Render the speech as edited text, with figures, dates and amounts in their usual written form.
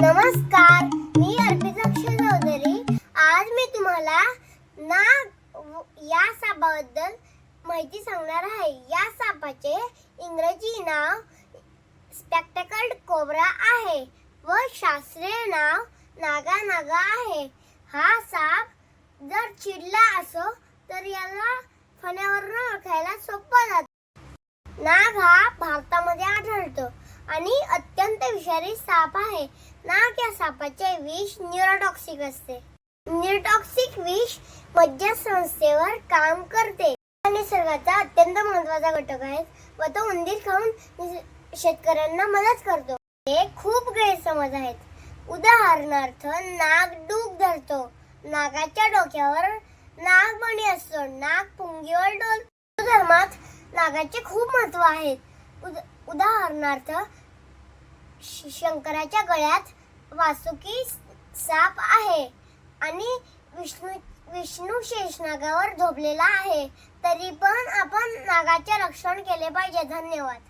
नमस्कार, मी अर्पिता चौधरी. आज मी तुम्हाला नाग या सापाबद्दल माहिती सांगणार आहे. या सापाचे इंग्रजी नाव स्पेक्टेकल्ड कोब्रा आहे व शास्त्रीय नाव नागा नागा आहे. हा साप जर चिडला असो तर याला फण्यावरून ओळखायला सोपं जातं. नाग हा भारतामध्ये आढळतो आणि अत्यंत विषारी साप आहे. नाग या सापाचे विष न्यूरोटॉक्सिक असते. न्यूरोटॉक्सिक विष मज्जासंस्थेवर काम करते. निसर्गाचा अत्यंत महत्त्वाचा घटक आहे व तो उंदीर खाऊन शेतकऱ्यांना मदत करतो. हे खूप गैरसमज आहेत. उदाहरणार्थ, नाग डूब धरतो, नागाच्या डोक्यावर नागमणी असतो, नाग पुंगीवर डोलतो. हिंदू धर्मात नागाचे खूप महत्त्व आहे. उदाहरणार्थ, शंकराच्या गळ्यात वासुकी साप आहे आणि विष्णू शेषनागावर झोपलेला आहे. तरी पण आपण नागाचे रक्षण केले पाहिजे. धन्यवाद.